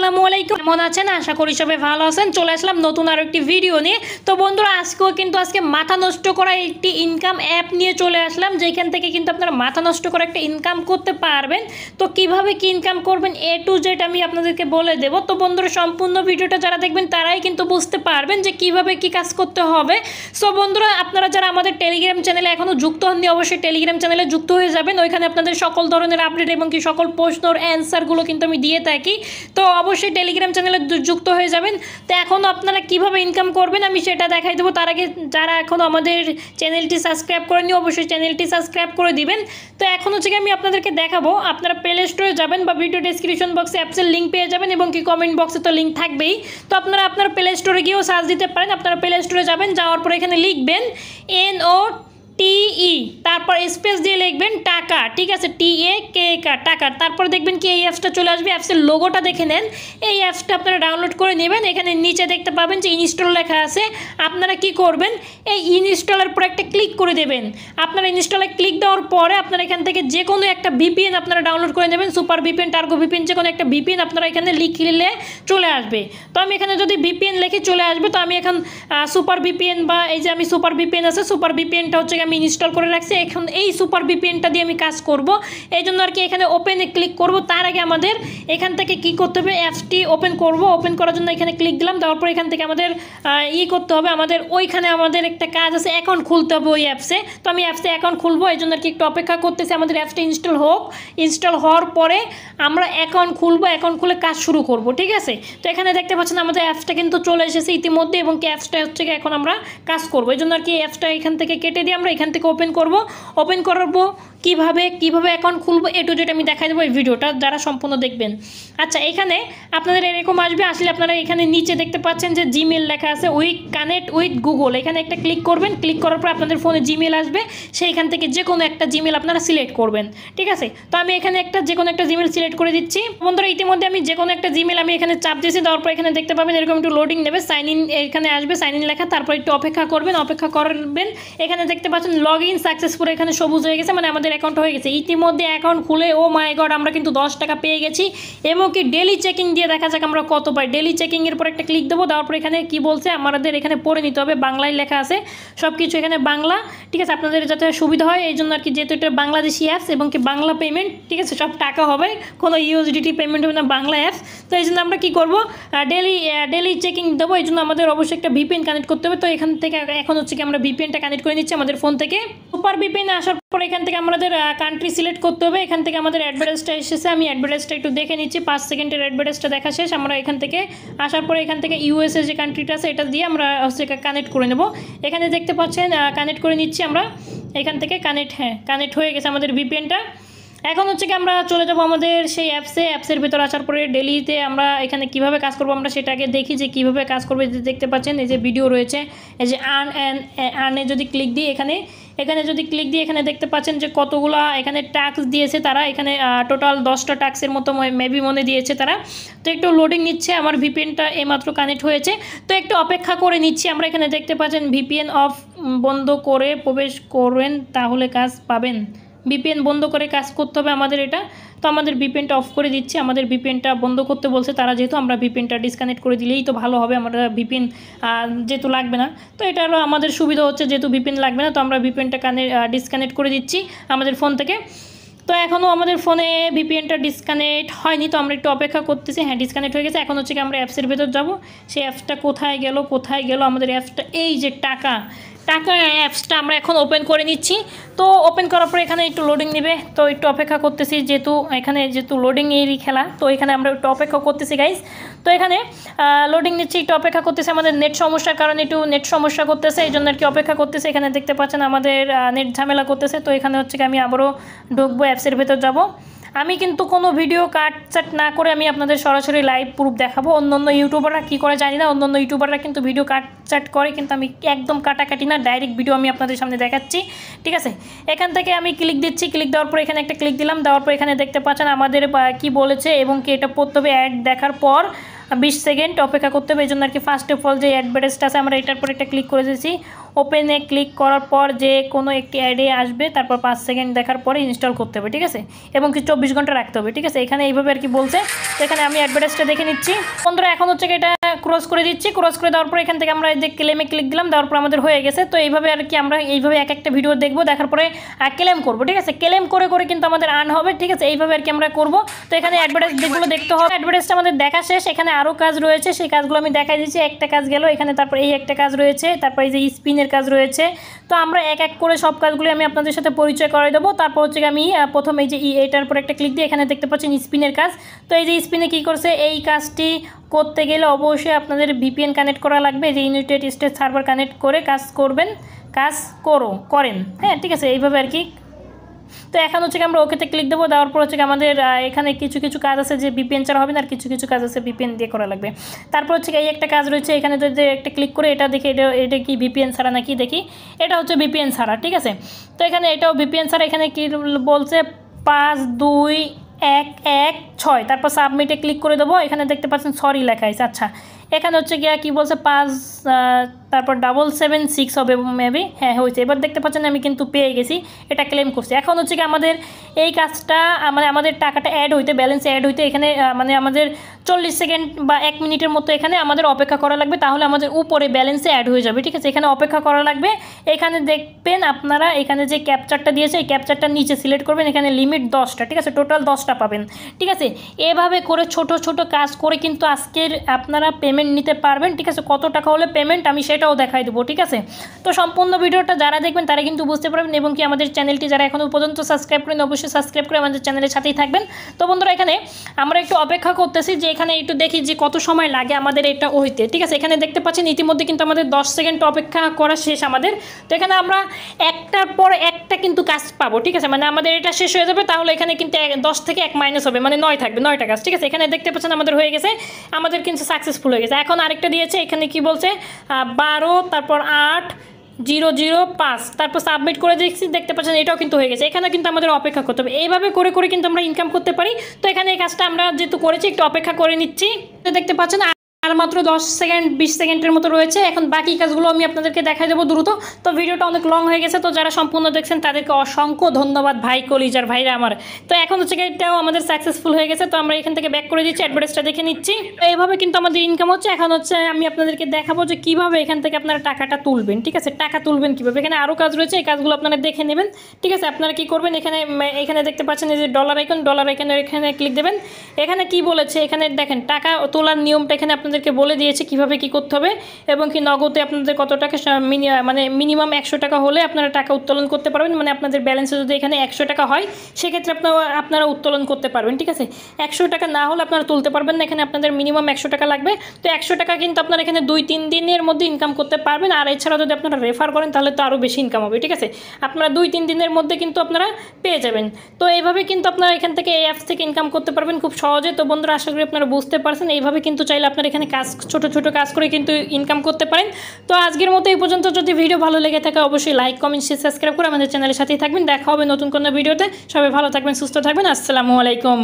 আসসালামু আলাইকুম, কেমন আছেন? আশা করি সবাই ভালো আছেন। চলে আসলাম নতুন আরো একটি ভিডিও নিয়ে। তো বন্ধুরা, আজকে মাথা নষ্ট করা একটি ইনকাম অ্যাপ নিয়ে চলে আসলাম, যেখান থেকে কিন্তু আপনারা মাথা নষ্ট করে একটা ইনকাম করতে পারবেন। তো কিভাবে কি ইনকাম করবেন A to Z আমি আপনাদেরকে বলে দেব। তো বন্ধুরা, সম্পূর্ণ ভিডিওটা যারা দেখবেন তারাই কিন্তু বুঝতে পারবেন যে কিভাবে কি কাজ করতে হবে। সো বন্ধুরা, আপনারা যারা আমাদের টেলিগ্রাম চ্যানেলে এখনও যুক্ত হননি, অবশ্যই টেলিগ্রাম চ্যানেলে যুক্ত হয়ে যাবেন। ওইখানে আপনাদের সকল ধরনের আপডেট এবং কি সকল প্রশ্নের অ্যান্সারগুলো কিন্তু আমি দিয়ে থাকি। তো অবশ্যই টেলিগ্রাম চ্যানেলে যুক্ত হয়ে যাবেন। তো এখন আপনারা কিভাবে ইনকাম করবেন আমি সেটা দেখাই দেবো। তার আগে যারা এখনও আমাদের চ্যানেলটি সাবস্ক্রাইব করেননি, অবশ্যই চ্যানেলটি সাবস্ক্রাইব করে দিবেন। তো এখন হচ্ছে আমি আপনাদেরকে দেখাবো। আপনারা প্লে স্টোরে যাবেন বা ভিডিও ডেসক্রিপশন বক্সে অ্যাপসের লিঙ্ক পেয়ে যাবেন এবং কি কমেন্ট বক্সে তো লিঙ্ক থাকবেই। তো আপনারা আপনার প্লে স্টোরে গিয়েও সার্চ দিতে পারেন। আপনারা প্লে স্টোরে যাবেন, যাওয়ার পরে এখানে লিখবেন NOTE, তারপর স্পেস দিয়ে লিখবেন টাকা, ঠিক আছে, TAKA টাকা। তারপর দেখবেন কি এই অ্যাপসটা চলে আসবে। অ্যাপসের লোগোটা দেখে নেন। এই অ্যাপসটা আপনারা ডাউনলোড করে নেবেন। এখানে নিচে দেখতে পাবেন যে ইনস্টল লেখা আছে। আপনারা কি করবেন, এই ইনস্টলের পর একটা ক্লিক করে দেবেন। আপনারা ইনস্টলে ক্লিক দেওয়ার পরে আপনারা এখান থেকে যে কোনো একটা VPN আপনারা ডাউনলোড করে নেবেন। সুপার VPN, টার্গো VPN, যে কোনো একটা VPN আপনারা এখানে লিখলে চলে আসবে। তো আমি এখানে যদি VPN লিখে চলে আসবে, তো আমি এখন সুপার VPN বা এই যে আমি সুপার VPN আছে, সুপার VPNটা হচ্ছে আমি ইনস্টল করে রাখছি। এখন এই সুপার VPNটা দিয়ে আমি কাজ করব। এই জন্য আর কি এখানে ওপেনে ক্লিক করব। তার আগে আমাদের এখান থেকে কি করতে হবে, অ্যাপসটি ওপেন করব। ওপেন করার জন্য এখানে ক্লিক দিলাম। দেওয়ার পর এখান থেকে আমাদের করতে হবে, আমাদের ওইখানে আমাদের একটা কাজ আছে, অ্যাকাউন্ট খুলতে হবে ওই অ্যাপসে। তো আমি অ্যাপসে অ্যাকাউন্ট খুলবো, এই জন্য আর কি একটু অপেক্ষা করতেছি আমাদের অ্যাপসটা ইনস্টল হোক। ইনস্টল হওয়ার পরে আমরা অ্যাকাউন্ট খুলবো, অ্যাকাউন্ট খুলে কাজ শুরু করব, ঠিক আছে। তো এখানে দেখতে পাচ্ছেন আমাদের অ্যাপসটা কিন্তু চলে এসেছে ইতিমধ্যে, এবং কি অ্যাপসটা হচ্ছে এখন আমরা কাজ করবো। এই জন্য আর কি অ্যাপসটা এখান থেকে কেটে দিয়ে আমরা এখান থেকে ওপেন করব। ওপেন করবো কিভাবে অ্যাকাউন্ট খুলবো A to Z আমি দেখাই দেবো এই ভিডিওটা, যারা সম্পূর্ণ দেখবেন। আচ্ছা, এখানে আপনাদের এরকম আসবে। আসলে আপনারা এখানে নিচে দেখতে পাচ্ছেন যে জিমেল লেখা আছে, কানেক্ট উইথ গুগল। এখানে একটা ক্লিক করবেন। ক্লিক করার পর আপনাদের ফোনে জিমেল আসবে। সেইখান থেকে যে কোনো একটা জিমেল আপনারা সিলেক্ট করবেন, ঠিক আছে। তো আমি এখানে যে কোনো একটা জিমেল সিলেক্ট করে দিচ্ছি। বন্ধুরা, ইতিমধ্যে আমি যে কোনো একটা জিমেল আমি এখানে চাপ দিয়েছি। দেওয়ার পর এখানে দেখতে পাবেন এরকম একটু লোডিং নেবে, সাইন ইন এখানে আসবে, সাইন ইন লেখা। তারপর একটু অপেক্ষা করবেন। এখানে দেখতে পাচ্ছেন লগ ইন সাকসেসফুল, এখানে সবুজ হয়ে গেছে, মানে আমাদের অ্যাকাউন্ট হয়ে গেছে। ইতিমধ্যে অ্যাকাউন্ট খুলে ও মাই গড আমরা কিন্তু 10 টাকা পেয়ে গেছি। এবং কি ডেলি চেকিং দিয়ে দেখা যাক আমরা কত পাই। ডেলি চেকিংয়ের পর একটা ক্লিক দেবো। দেওয়ার পর এখানে কি বলছে আমাদের এখানে পড়ে নিতে হবে। বাংলায় লেখা আছে সব কিছু, এখানে বাংলা, ঠিক আছে, আপনাদের যাতে সুবিধা হয় এই জন্য আর কি, যেহেতু এটা বাংলাদেশি অ্যাপস এবং কি বাংলা পেমেন্ট, ঠিক আছে, সব টাকা হবে, কোনো USDT পেমেন্ট হবে না, বাংলা অ্যাপস। তো এই জন্য আমরা কী করবো, ডেলি চেকিং দেবো। এই জন্য আমাদের অবশ্যই একটা VPN কানেক্ট করতে হবে। তো এখান থেকে এখন হচ্ছে কি আমরা VPNটা কানেক্ট করে নিচ্ছি আমাদের ফোন থেকে। সুপার VPN আসার পর এখান থেকে আমাদের কান্ট্রি সিলেক্ট করতে হবে। এখান থেকে আমাদের অ্যাডভার্টাইজটা এসেছে, আমি অ্যাডভার্টাইজটা একটু দেখে নিচ্ছি। 5 সেকেন্ডের অ্যাডভার্টাইজটা দেখা শেষ। আমরা এখান থেকে আসার পরে এখান থেকে USA যে কান্ট্রিটা আছে এটা দিয়ে আমরা হচ্ছে কানেক্ট করে নেব। এখানে দেখতে পাচ্ছেন কানেক্ট করে নিচ্ছি আমরা এখান থেকে। কানেক্ট হয়ে গেছে আমাদের VPNটা। এখন হচ্ছে কি আমরা চলে যাব আমাদের সেই অ্যাপসের ভিতর। আসার পরে ডেলিতে আমরা এখানে কিভাবে কাজ করব আমরা সেটাকে দেখি যে কিভাবে কাজ করবে। দেখতে পাচ্ছেন এই যে ভিডিও রয়েছে, এই যে আর্নে যদি ক্লিক দিই, এখানে যদি ক্লিক দিয়ে এখানে দেখতে পাচ্ছেন যে কতগুলা এখানে টাস্ক দিয়েছে তারা। এখানে টোটাল 10টা টাস্কের মতো মেবি মনে দিয়েছে তারা। তো একটু লোডিং নিচ্ছে। আমার VPNটা এইমাত্র কানেক্ট হয়েছে, তো একটু অপেক্ষা করে নিচ্ছি আমরা। এখানে দেখতে পাচ্ছেন VPN অফ বন্ধ করে প্রবেশ করেন তাহলে কাজ পাবেন। VPN বন্ধ করে কাজ করতে হবে আমাদের এটা। তো আমাদের VPNটা অফ করে দিচ্ছি। আমাদের VPNটা বন্ধ করতে বলছে তারা, যেহেতু আমরা VPNটা ডিসকানেক্ট করে দিলেই তো ভালো হবে। আমরা VPN যেহেতু লাগবে না, তো এটারও আমাদের সুবিধা হচ্ছে, যেহেতু VPN লাগবে না, তো আমরা VPNটা ডিসকানেক্ট করে দিচ্ছি আমাদের ফোন থেকে। তো এখনও আমাদের ফোনে VPNটা ডিসকানেক্ট হয়নি, তো আমরা একটু অপেক্ষা করতেছি। হ্যাঁ, ডিসকানেক্ট হয়ে গেছে। এখন হচ্ছে কি আমরা অ্যাপসের ভেতর যাব। সেই অ্যাপসটা কোথায় গেল আমাদের অ্যাপসটা, এই যে টাকা অ্যাপসটা আমরা এখন ওপেন করে নিচ্ছি। তো ওপেন করার পর এখানে একটু লোডিং নেবে, তো একটু অপেক্ষা করতেছি। যেহেতু লোডিং এরই খেলা, তো এখানে আমরা একটু অপেক্ষা করতেছি গাইস। তো এখানে লোডিং নিচ্ছি, একটু অপেক্ষা করতেছে। আমাদের নেট সমস্যার কারণে একটু নেট সমস্যা করতেছে, এই জন্য আর কি অপেক্ষা করতেছে। এখানে দেখতে পাচ্ছেন আমাদের নেট ঝামেলা করতেছে। তো এখানে হচ্ছে কি আমি আবারও ঢুকবো, অ্যাপসের ভেতর যাব। আমি কিন্তু কোনো ভিডিও কাটচাট না করে আমি আপনাদের সরাসরি লাইভ প্রুফ দেখাবো। অন্য ইউটিউবাররা কী করে জানি না, অন্য ইউটিউবাররা কিন্তু ভিডিও কাটচাট করে, কিন্তু আমি একদম কাটাকাটি না, ডাইরেক্ট ভিডিও আমি আপনাদের সামনে দেখাচ্ছি, ঠিক আছে। এখান থেকে আমি ক্লিক দিচ্ছি। ক্লিক দেওয়ার পর এখানে একটা ক্লিক দিলাম। দেওয়ার পর এখানে দেখতে পাচ্ছেন আমাদের কি বলেছে এবং কি এটা পড়তে হবে। অ্যাড দেখার পর 20 সেকেন্ড অপেক্ষা করতে হবে। এই জন্য আর কি ফার্স্ট অফ অল যে অ্যাডভার্টাইজটা আছে আমরা এটার পর একটা ক্লিক করে দিয়েছি। ওপেনে ক্লিক করার পর যে কোনো একটি অ্যাডে আসবে, তারপর 5 সেকেন্ড দেখার পরে ইনস্টল করতে হবে, ঠিক আছে, এবং কি 24 ঘন্টা রাখতে হবে, ঠিক আছে। এখানে এইভাবে আর কি বলছে। তো এখানে আমি অ্যাডভার্টাইজটা দেখে নিচ্ছি বন্ধুরা। এখন হচ্ছে এটা ক্রস করে দিচ্ছি। ক্রস করে দেওয়ার পর এখান থেকে আমরা যে ক্লেমে ক্লিক দিলাম, দেওয়ার পর আমাদের হয়ে গেছে। তো এইভাবে আর কি আমরা এইভাবে এক একটা ভিডিও দেখবো, দেখার পরে ক্লেম করবো, ঠিক আছে। ক্লেম করে করে কিন্তু আমাদের আর্ন হবে, ঠিক আছে। এইভাবে আর কি আমরা করবো। তো এখানে অ্যাডভার্টাইজগুলো দেখতে হবে। অ্যাডভার্টাইজটা আমাদের দেখা শেষ। এখানে আরও কাজ রয়েছে, সেই কাজগুলো আমি দেখাই দিচ্ছি। একটা কাজ গেল এখানে, তারপর এই একটা কাজ রয়েছে, তারপর এই যে স্পিনের কাজ রয়েছে। তো আমরা এক এক করে সব কাজগুলো আমি আপনাদের সাথে পরিচয় করে দেবো। তারপর হচ্ছে আমি প্রথম এই যে এইটার পর একটা ক্লিক দিয়ে এখানে দেখতে পাচ্ছেন স্পিনের কাজ। তো এই যে স্পিনে কী করছে, এই কাজটি করতে গেলে অবশ্যই আপনাদের ভিপিএন কানেক্ট করা লাগবে। যে ইউনাইটেড স্টেটস সার্ভার কানেক্ট করে কাজ করেন, হ্যাঁ, ঠিক আছে, এইভাবে আর কি। তো এখন হচ্ছে আমরা ওকেতে ক্লিক দেবো। দেওয়ার পর হচ্ছে আমাদের এখানে কিছু কিছু কাজ আছে যে ভিপিএন ছাড়া হবে না, আর কিছু কিছু কাজ আছে ভিপিএন দিয়ে করা লাগবে। তারপর হচ্ছে এই একটা কাজ রয়েছে, এখানে যদি একটা ক্লিক করে এটা দেখি, এটা কি ভিপিএন ছাড়া নাকি দেখি। এটা হচ্ছে ভিপিএন ছাড়া, ঠিক আছে। তো এখানে এটাও ভিপিএন ছাড়া। এখানে কি বলছে 52116, তারপর সাবমিটে ক্লিক করে দেবো। এখানে দেখতে পাচ্ছেন সরি লেখা আছে। আচ্ছা, এখানে হচ্ছে গিয়া কী বলছে 5 তারপর 776 হবে মেবি, হ্যাঁ হয়েছে। এবার দেখতে পাচ্ছেন আমি কিন্তু পেয়ে গেছি, এটা ক্লেম করছি। এখন হচ্ছে কি আমাদের এই কাজটা মানে আমাদের টাকাটা অ্যাড হইতে, ব্যালেন্স অ্যাড হইতে এখানে মানে আমাদের 40 সেকেন্ড বা 1 মিনিটের মতো এখানে আমাদের অপেক্ষা করা লাগবে, তাহলে আমাদের উপরে ব্যালেন্সে অ্যাড হয়ে যাবে, ঠিক আছে। এখানে অপেক্ষা করা লাগবে। এখানে দেখবেন আপনারা এখানে যে ক্যাপচারটা দিয়েছে, এই ক্যাপচারটা নিচে সিলেক্ট করবেন। এখানে লিমিট 10টা, ঠিক আছে, টোটাল 10টা পাবেন, ঠিক আছে। এভাবে করে ছোট ছোট কাজ করে কিন্তু আজকের আপনারা পেমেন্ট নিতে পারবেন, ঠিক আছে। কত টাকা হলে পেমেন্ট আমি সেটাও দেখাই দেবো, ঠিক আছে। তো সম্পূর্ণ ভিডিওটা যারা দেখবেন তারা কিন্তু বুঝতে পারবেন, এবং কি আমাদের চ্যানেলটি যারা এখনও পর্যন্ত সাবস্ক্রাইব করেন অবশ্যই সাবস্ক্রাইব করে আমাদের চ্যানেলের সাথেই থাকবেন। তো বন্ধুরা এখানে আমরা একটু অপেক্ষা করতেছি, যে এখানে একটু দেখি যে কত সময় লাগে আমাদের এটা হইতে, ঠিক আছে। এখানে দেখতে পাচ্ছেন ইতিমধ্যে কিন্তু আমাদের 10 সেকেন্ড অপেক্ষা করা শেষ আমাদের। তো এখানে আমরা একটার পর একটা কিন্তু কাজ পাবো, ঠিক আছে। মানে আমাদের এটা শেষ হয়ে যাবে, তাহলে এখানে কিন্তু 10 থেকে 1 মাইনাস হবে, মানে 9 থাকবে, 9টা কাজ, ঠিক আছে। এখানে দেখতে পাচ্ছেন আমাদের হয়ে গেছে, আমাদের কিন্তু সাকসেসফুল হয়ে গেছে। এখন আরেকটা দিয়েছে, এখানে কি বলছে 12 তারপর 8005, তারপর সাবমিট করে দেখতে পাচ্ছেন এটাও কিন্তু হয়ে গেছে। এখানে কিন্তু আমাদের অপেক্ষা করতে হবে। এইভাবে করে করে কিন্তু আমরা ইনকাম করতে পারি। তো এখানে এই কাজটা আমরা যেহেতু করেছি একটু অপেক্ষা করে নিচ্ছি। তো দেখতে পাচ্ছেন আর মাত্র 10 সেকেন্ড 20 সেকেন্ডের মতো রয়েছে। এখন বাকি কাজগুলো আমি আপনাদেরকে দেখাই দেবো দ্রুত। তো ভিডিওটা অনেক লং হয়ে গেছে, তো যারা সম্পূর্ণ দেখছেন তাদেরকে অসংখ্য ধন্যবাদ ভাই, কলিজার ভাইরা আমার। তো এখন হচ্ছে এটাও আমাদের সাকসেসফুল হয়ে গেছে। তো আমরা এখান থেকে ব্যাক করে দিচ্ছি, অ্যাডভার্টাইজটা দেখে নিচ্ছি। তো এইভাবে কিন্তু আমাদের ইনকাম হচ্ছে। এখন হচ্ছে আমি আপনাদেরকে দেখাবো যে কীভাবে এখান থেকে আপনারা টাকাটা তুলবেন, ঠিক আছে। টাকা তুলবেন কীভাবে, এখানে আরও কাজ রয়েছে, এই কাজগুলো আপনারা দেখে নেবেন, ঠিক আছে। আপনারা কী করবেন, এখানে দেখতে পাচ্ছেন এই যে ডলার আইকনের এখানে ক্লিক দেবেন। এখানে কি বলেছে, এখানে দেখেন টাকা তোলার নিয়মটা এখানে আপনাদেরকে বলে দিয়েছে কীভাবে কী করতে হবে, এবং কি নগদে আপনাদের কত টাকা মানে মিনিমাম 100 টাকা হলে আপনারা টাকা উত্তোলন করতে পারবেন। মানে আপনাদের ব্যালেন্সে যদি এখানে 100 টাকা হয় সেক্ষেত্রে আপনারা উত্তোলন করতে পারবেন, ঠিক আছে। 100 টাকা না হলে আপনারা তুলতে পারবেন না, এখানে আপনাদের মিনিমাম 100 টাকা লাগবে। তো 100 টাকা কিন্তু আপনারা এখানে 2-3 দিনের মধ্যে ইনকাম করতে পারবেন। আর এছাড়াও যদি আপনারা রেফার করেন তাহলে তো আরও বেশি ইনকাম হবে, ঠিক আছে। আপনারা 2-3 দিনের মধ্যে কিন্তু আপনারা পেয়ে যাবেন। তো এইভাবে কিন্তু আপনারা এখান থেকে এই অ্যাপস থেকে ইনকাম করতে পারবেন খুব সহজে। তো বন্ধুরা আশা করি আপনারা বুঝতে পারছেন। এইভাবে কিন্তু চাইলে আপনারা এখানে কাজ ছোট ছোট কাজ করে কিন্তু ইনকাম করতে পারেন। তো আজকের মতো এই পর্যন্ত। যদি ভিডিও ভালো লেগে থাকে অবশ্যই লাইক, কমেন্ট, শেয়ার, সাবস্ক্রাইব করে আমাদের চ্যানেলের সাথেই থাকবেন। দেখা হবে নতুন কোনো ভিডিওতে। সবাই ভালো থাকবেন, সুস্থ থাকবেন। আসসালামু আলাইকুম।